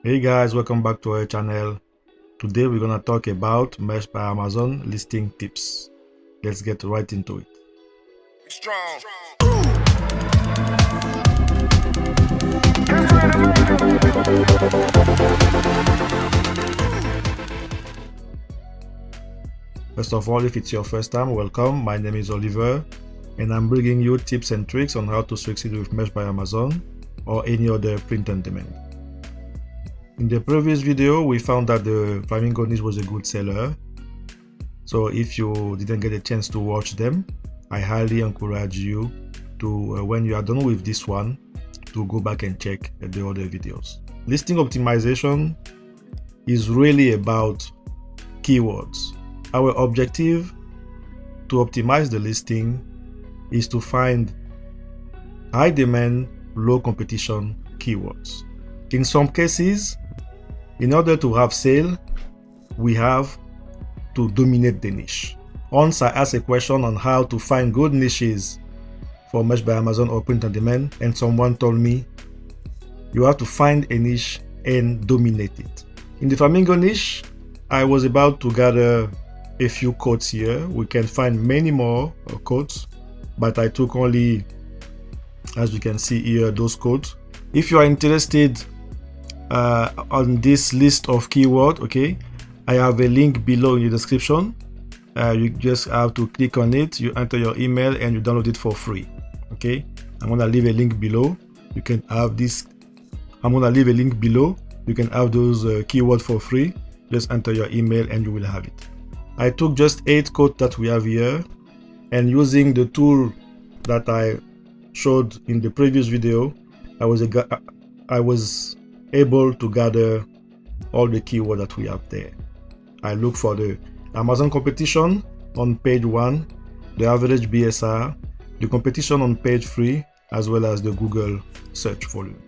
Hey guys, welcome back to our channel. Today we're gonna talk about Mesh by Amazon listing tips. Let's get right into it. Strong. First of all, if it's your first time, welcome. My name is Olivier, and I'm bringing you tips and tricks on how to succeed with Mesh by Amazon or any other print on demand. In the previous video, we found that the flamingo niche was a good seller. So if you didn't get a chance to watch them, I highly encourage you to, when you are done with this one, to go back and check the other videos. Listing optimization is really about keywords. Our objective to optimize the listing is to find high demand, low competition keywords. In some cases, in order to have sale, we have to dominate the niche. Once I asked a question on how to find good niches for Mesh by Amazon or print on demand, and someone told me you have to find a niche and dominate it. In the flamingo niche, I was about to gather a few codes here. We can find many more codes, but I took only, as you can see here, those codes. If you are interested on this list of keywords, okay, I have a link below in the description. You just have to click on it, you enter your email, and you download it for free. Okay, I'm gonna leave a link below. You can have this. I'm gonna leave a link below. You can have those keywords for free. Just enter your email and you will have it. I took just 8 codes that we have here, and using the tool that I showed in the previous video, I was able to gather all the keywords that we have there. I look for the Amazon competition on page 1, the average BSR, the competition on page 3, as well as the Google search volume.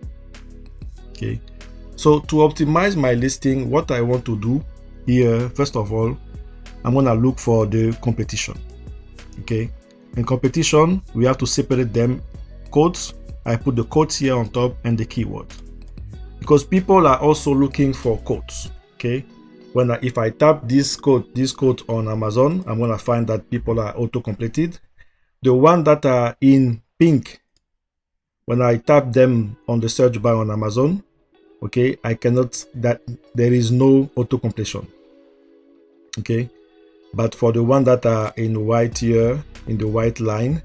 Okay, so to optimize my listing, what I want to do here, first of all, I'm gonna look for the competition. Okay, in competition, we have to separate them. Codes, I put the codes here on top and the keywords, because people are also looking for codes. Okay, if I tap this code on Amazon, I'm gonna find that people are auto-completed. The one that are in pink, when I tap them on the search bar on Amazon, okay, there is no auto-completion. Okay, but for the one that are in white here, in the white line,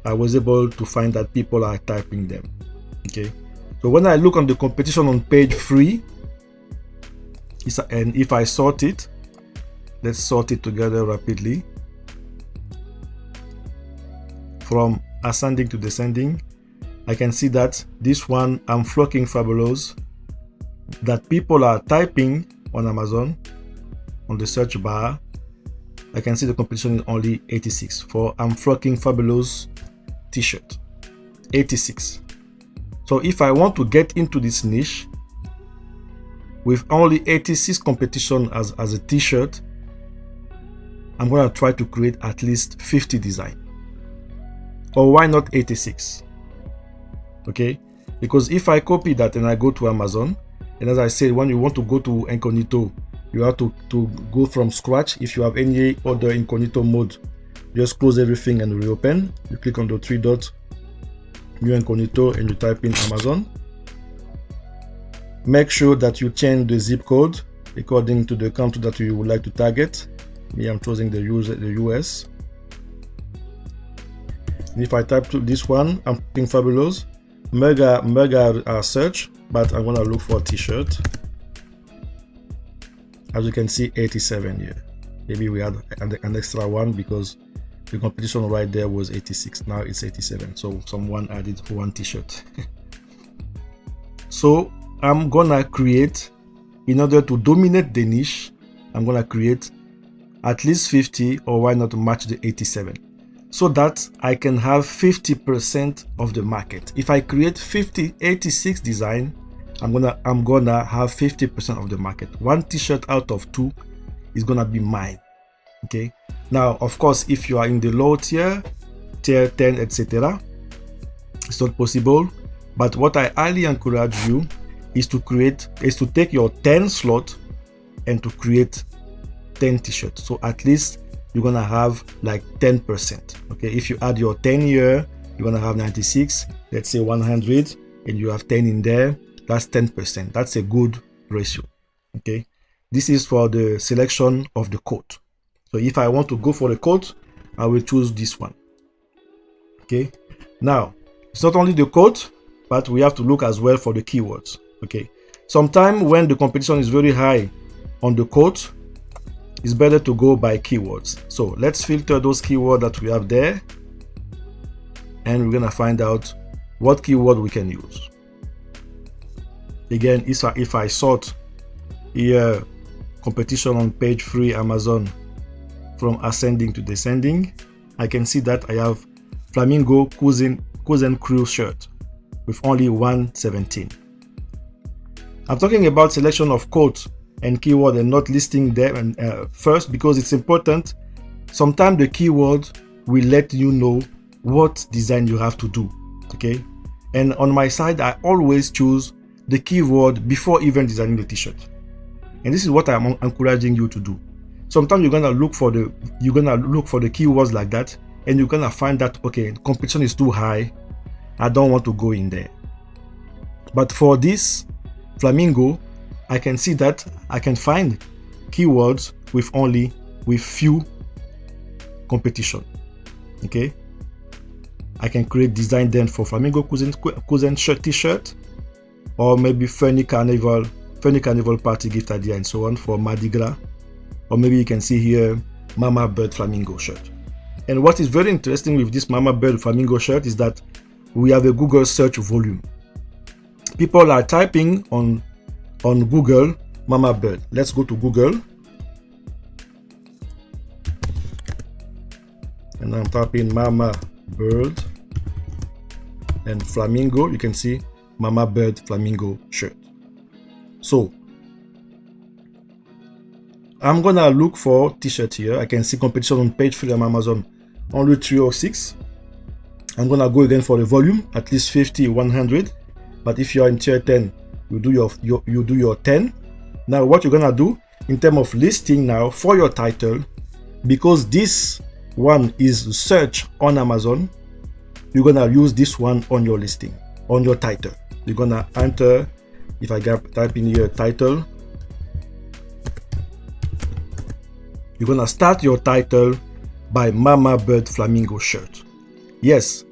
I was able to find that people are typing them. Okay, so when I look on the competition on page 3, and if I sort it, let's sort it together rapidly from ascending to descending. I can see that this one, I'm flocking fabulous, that people are typing on Amazon on the search bar. I can see the competition is only 86 for I'm flocking fabulous t-shirt, 86. So if I want to get into this niche with only 86 competition as a t-shirt, I'm going to try to create at least 50 design, or why not 86? Okay, because if I copy that and I go to Amazon, and as I said, when you want to go to incognito, you have to go from scratch. If you have any other incognito mode, just close everything and reopen. You click on the 3 dots, new incognito, and you type in Amazon. Make sure that you change the zip code according to the country that you would like to target. Me, I'm choosing the US. And if I type to this one, I'm putting fabulous mega search, but I'm gonna look for a t-shirt. As you can see, 87 here. Maybe we had an extra one because the competition right there was 86. Now it's 87. So someone added one t-shirt. So I'm gonna create, in order to dominate the niche, I'm gonna create at least 50, or why not match the 87, so that I can have 50% of the market. If I create 86 design, I'm gonna have 50% of the market. One t-shirt out of 2 is gonna be mine. Okay, now of course, if you are in the low tier 10, etc., it's not possible. But what I highly encourage you is to take your 10 slot and to create 10 t-shirts. So at least you're gonna have like 10%. Okay, if you add your 10 here, you're gonna have 96, let's say 100, and you have 10 in there, that's 10%. That's a good ratio. Okay, this is for the selection of the coat. So if I want to go for the coat, I will choose this one. Okay, now it's not only the coat, but we have to look as well for the keywords. Okay, sometimes when the competition is very high on the coat, it's better to go by keywords. So let's filter those keywords that we have there, and we're gonna find out what keyword we can use. Again, if I sort here competition on page 3 Amazon from ascending to descending, I can see that I have Flamingo Cousin Crew shirt with only 117. I'm talking about selection of codes and keyword and not listing them first, because it's important. Sometimes the keyword will let you know what design you have to do. Okay, and on my side, I always choose the keyword before even designing the t-shirt, and this is what I'm encouraging you to do. Sometimes you're gonna look for the keywords like that, and you're gonna find that, okay, competition is too high, I don't want to go in there. But for this Flamingo, I can see that I can find keywords with few competition. Okay, I can create design then for Flamingo cousin shirt t-shirt, or maybe funny carnival party gift idea and so on for Mardi Gras, or maybe you can see here Mama Bird Flamingo shirt. And what is very interesting with this Mama Bird Flamingo shirt is that we have a Google search volume. People are typing on Google Mama Bird. Let's go to Google, and I'm typing Mama Bird and Flamingo. You can see Mama Bird Flamingo shirt. So I'm gonna look for t-shirt here. I can see competition on page 3 on Amazon, only 306. I'm gonna go again for the volume, at least 50, 100. But if you're in tier 10, you do your 10. Now what you're gonna do in terms of listing now for your title, because this one is search on Amazon, you're gonna use this one on your listing, on your title. You're gonna enter, if I type in here title, you're gonna start your title by Mama Bird Flamingo shirt. Yes,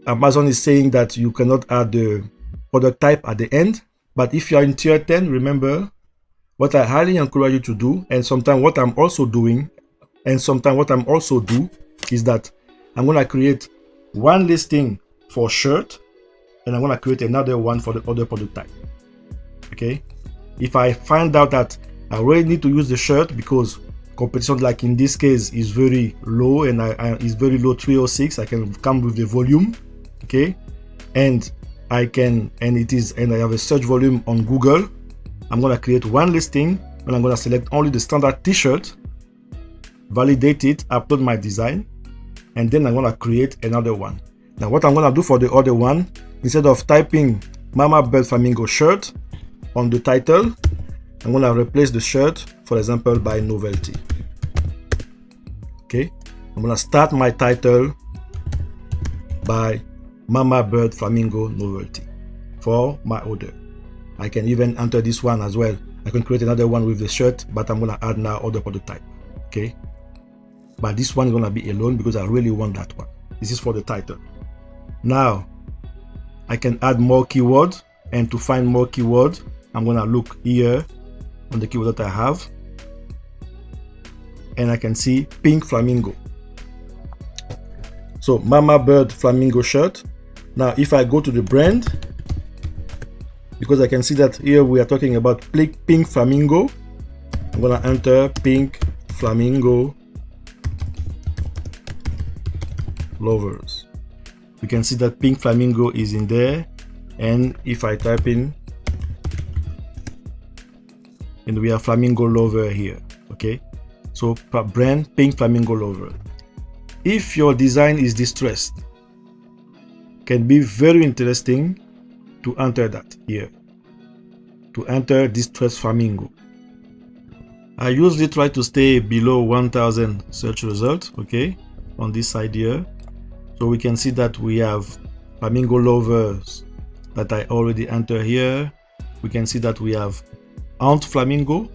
Amazon is saying that you cannot add the product type at the end, but if you are in tier 10, remember what I highly encourage you to do, and sometimes what I'm also do is that I'm gonna create one listing for shirt, and I'm gonna create another one for the other product type. Okay, if I find out that I really need to use the shirt because competition, like in this case, is very low, and is very low, 306, I can come with the volume. Okay, and I have a search volume on Google. I'm gonna create one listing, and I'm gonna select only the standard t-shirt, validate it, upload my design, and then I'm gonna create another one. Now what I'm gonna do for the other one, instead of typing Mama Bird Flamingo shirt on the title, I'm gonna replace the shirt, for example, by novelty. Okay, I'm gonna start my title by Mama Bird Flamingo novelty for my order. I can even enter this one as well. I can create another one with the shirt, but I'm gonna add now other product type. Okay, but this one is gonna be alone because I really want that one. This is for the title. Now I can add more keywords, and to find more keywords, I'm gonna look here on the keyword that I have, and I can see pink flamingo. So Mama Bird Flamingo shirt. Now if I go to the brand, because I can see that here we are talking about pink flamingo, I'm gonna enter pink flamingo lovers. You can see that pink flamingo is in there, and if I type in, and we have flamingo lover here. Okay, so brand pink flamingo lover. If your design is distressed, can be very interesting to enter that here, to enter distressed flamingo. I usually try to stay below 1000 search results, okay, on this side here. So we can see that we have flamingo lovers that I already enter here. We can see that we have aunt flamingo.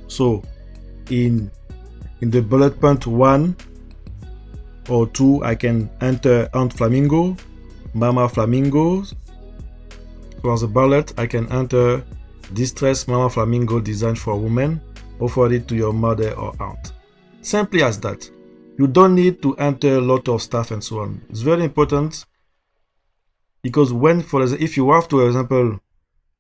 So in the bullet point 1 or 2, I can enter aunt flamingo, mama flamingos. So as a bullet, I can enter distressed mama flamingo designed for women. Offer it to your mother or aunt. Simply as that. You don't need to enter a lot of stuff and so on. It's very important because when, for example, if you have to, for example,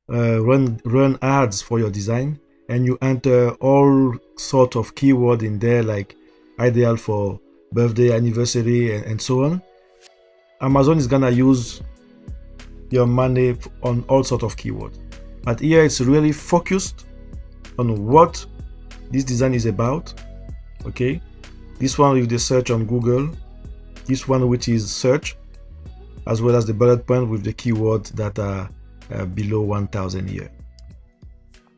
run ads for your design and you enter all sort of keyword in there, like ideal for birthday, anniversary, and so on, Amazon is gonna use your money on all sort of keywords. But here it's really focused on what this design is about. Okay, this one with the search on Google, this one which is search, as well as the bullet point with the keywords that are below 1000 here.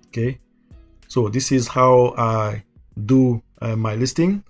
Okay, so this is how I do my listing.